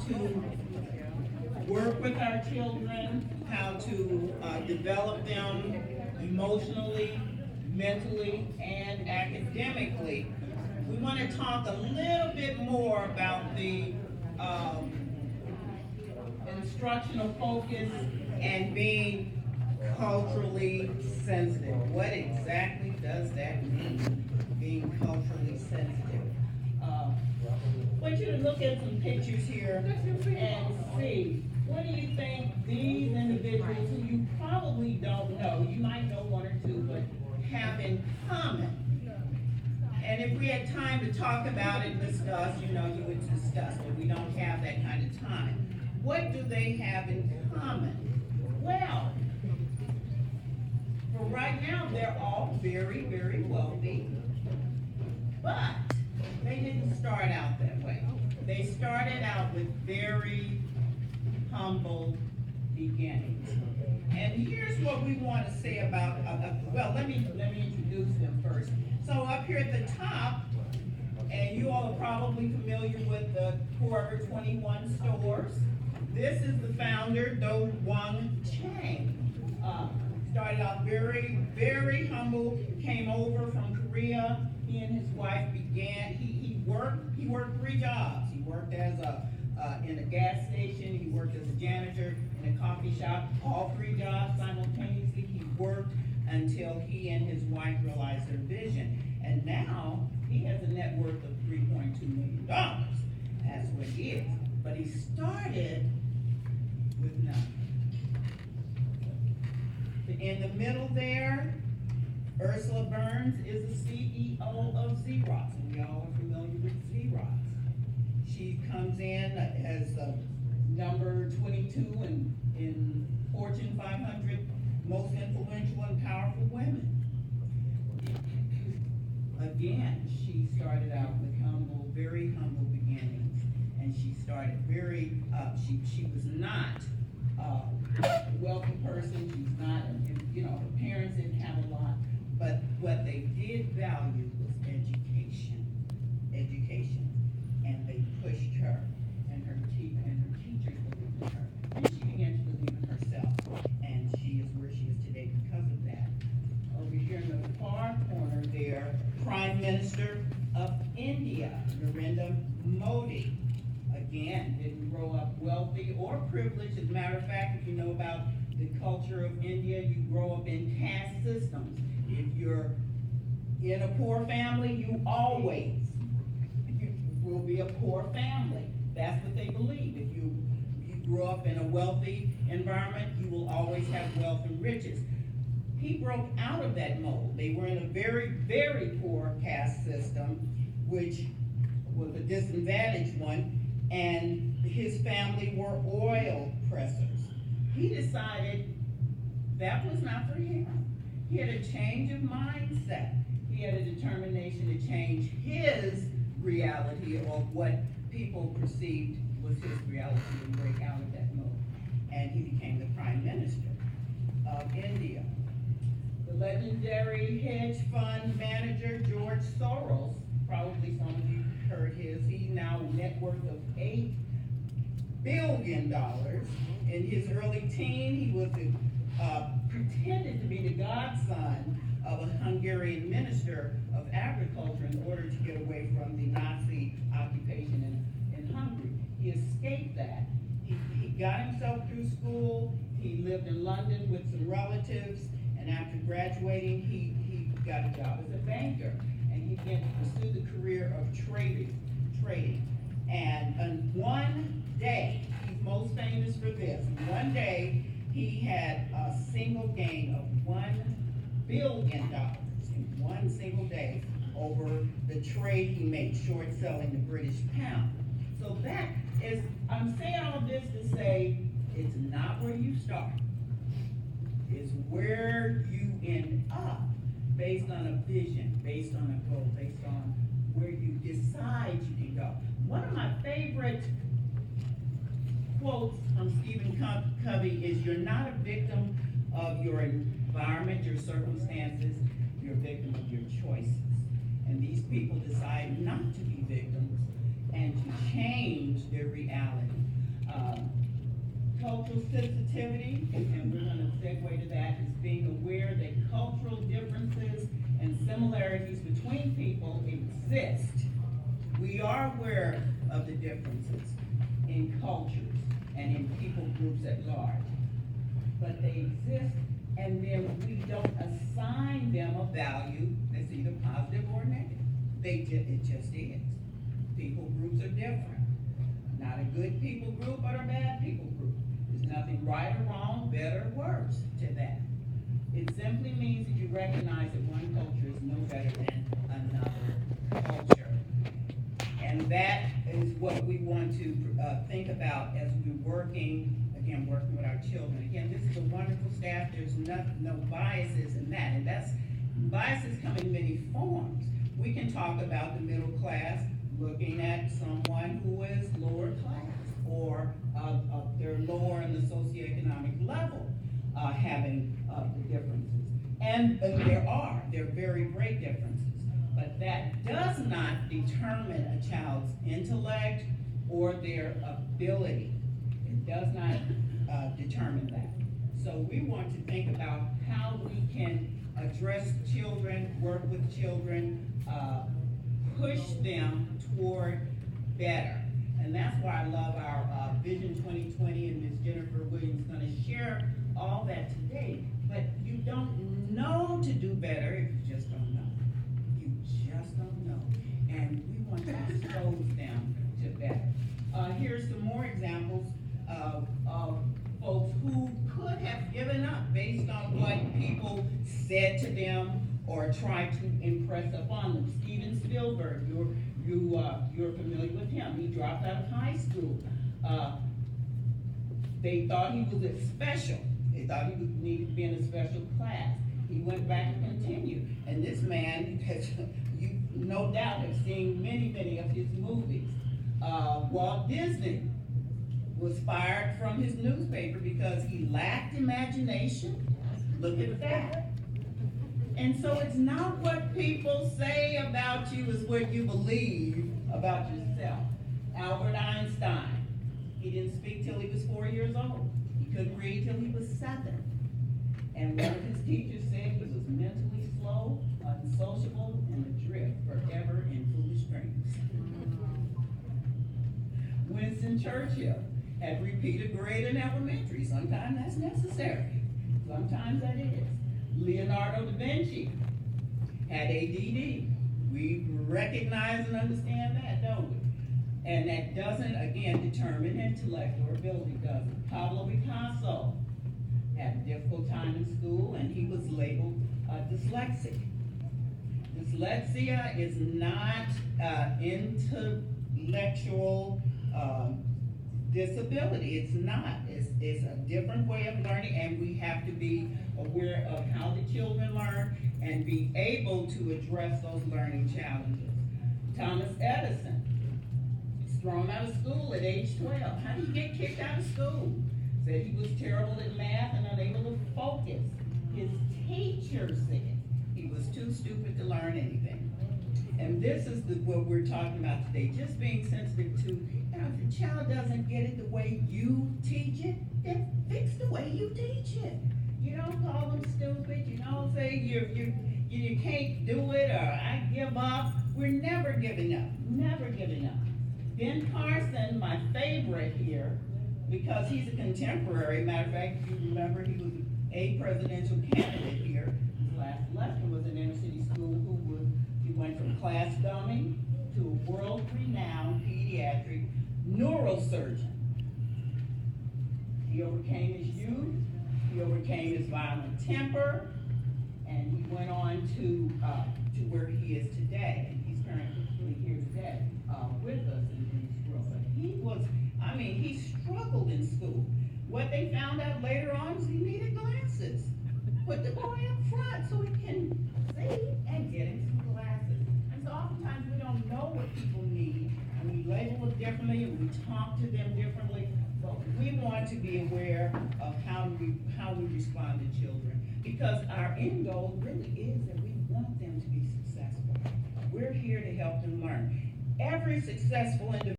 to work with our children, how to develop them emotionally, mentally, and academically. We want to talk a little bit more about the instructional focus and being culturally sensitive. What exactly does that mean, being culturally sensitive? I want you to look at some pictures here and see, what do you think these individuals who you probably don't know, you might know one or two, but have in common? And if we had time to talk about it and discuss, you would discuss, but we don't have that kind of time. What do they have in common? Well, for right now, they're all very, very wealthy, but they didn't start out that way. They started out with very humble beginnings. And here's what we want to say about, well, let me introduce them first. So up here at the top, and you all are probably familiar with the Forever 21 stores. This is the founder, Do Wang Chang. Started out very, very humble, came over from Korea. He and his wife began, he worked 3 jobs. He worked as in a gas station, he worked as a janitor in a coffee shop, all 3 jobs simultaneously. He worked until he and his wife realized their vision. And now he has a net worth of $3.2 million. That's what he is. But he started with nothing. In the middle there, Ursula Burns is the CEO of Xerox, and we all are familiar with Xerox. She comes in as number 22 in Fortune 500 most influential and powerful women. Again, she started out with very humble beginnings, and she started very, she was not a wealthy person. She's not, her parents didn't have a lot, but what they did value was education, and they pushed her, and her teachers believed in her, and she began to believe in herself, and she is where she is today because of that. Over here in the far corner there, Prime Minister of India, Narendra Modi. Again, didn't grow up wealthy or privileged. As a matter of fact, if you know about the culture of India, you grow up in caste systems. If you're in a poor family, you will be a poor family. That's what they believe. If you grew up in a wealthy environment, you will always have wealth and riches. He broke out of that mold. They were in a very, very poor caste system, which was a disadvantaged one, and his family were oil pressers. He decided that was not for him. He had a change of mindset. He had a determination to change his reality, or what people perceived was his reality, and break out of that mode. And he became the Prime Minister of India. The legendary hedge fund manager, George Soros, probably some of you heard he's now net worth of $8 billion. In his early teen, he was pretended to be the godson of a Hungarian minister of agriculture in order to get away from the Nazi occupation in Hungary. He escaped that. He got himself through school. He lived in London with some relatives, and after graduating, he got a job as a banker, and he began to pursue the career of trading. And one day, he's most famous for this. One day, he had a single gain of $1 billion in one single day over the trade he made, short selling the British pound. So that is, I'm saying all this to say, it's not where you start. It's where you end up, based on a vision, based on a goal, based on where you decide you can go. One of my favorite quotes from Stephen Covey is, "You're not a victim of your environment, your circumstances, you're a victim of your choices." And these people decide not to be victims and to change their reality. cultural sensitivity, and we're gonna segue to that, is being aware that cultural differences and similarities between people exist. We are aware of the differences in cultures and in people groups at large, but they exist, and then we don't assign them a value that's either positive or negative. It just is. People groups are different. Not a good people group or a bad people group. There's nothing right or wrong, better or worse to that. It simply means that you recognize that one culture is no better than another culture. And that is what we want to think about as we're working with our children. Again, this is a wonderful staff. There's no biases in that. And biases come in many forms. We can talk about the middle class looking at someone who is lower class, or they're lower in the socioeconomic level, having the differences. And they're very great differences. But that does not determine a child's intellect or their ability. It does not determine that. So we want to think about how we can address children, work with children, push them toward better. And that's why I love our Vision 2020, and Ms. Jennifer Williams is gonna share all that today. But you don't know to do better if you just don't know. You just don't know. And we want to expose them to better. Here's some more examples of folks who could have given up based on what people said to them or tried to impress upon them. Steven Spielberg, you're familiar with him. He dropped out of high school. They thought he was special. They thought he needed to be in a special class. He went back and continued. And this man, you no doubt have seen many of his movies. Walt Disney was fired from his newspaper because he lacked imagination. Look at that. And so it's not what people say about you, is what you believe about yourself. Albert Einstein, he didn't speak till he was 4 years old. He couldn't read till he was 7. And one of his teachers said he was mentally slow, unsociable, and adrift, forever in foolish dreams. Winston Churchill had repeated grade in elementary. Sometimes that's necessary. Sometimes that is. Leonardo da Vinci had ADD. We recognize and understand that, don't we? And that doesn't, again, determine intellect or ability, does it? Pablo Picasso had a difficult time in school, and he was labeled dyslexic. Dyslexia is not intellectual disability. It's not. It's a different way of learning, and we have to be aware of how the children learn and be able to address those learning challenges. Thomas Edison was thrown out of school at age 12. How did he get kicked out of school? Said he was terrible at math and unable to focus. His teacher said he was too stupid to learn anything. And this is what we're talking about today, just being sensitive to, if the child doesn't get it the way you teach it, then fix the way you teach it. You don't call them stupid, you don't say you can't do it, or I give up. We're never giving up, never giving up. Ben Carson, my favorite here, because he's a contemporary. Matter of fact, if you remember, he was a presidential candidate here. His last lecture was in inner city school. He went from class dummy to a world-renowned pediatric neurosurgeon. He overcame his youth, he overcame his violent temper, and he went on to where he is today. And he's currently here today with us in this world. But he struggled in school. What they found out later on is he needed glasses. Put the boy up front so he can see and get him some glasses. And so oftentimes we don't know what people need, and we label it differently, and we talk to them differently. But we want to be aware of how we respond to children, because our end goal really is that we want them to be successful. We're here to help them learn. Every successful individual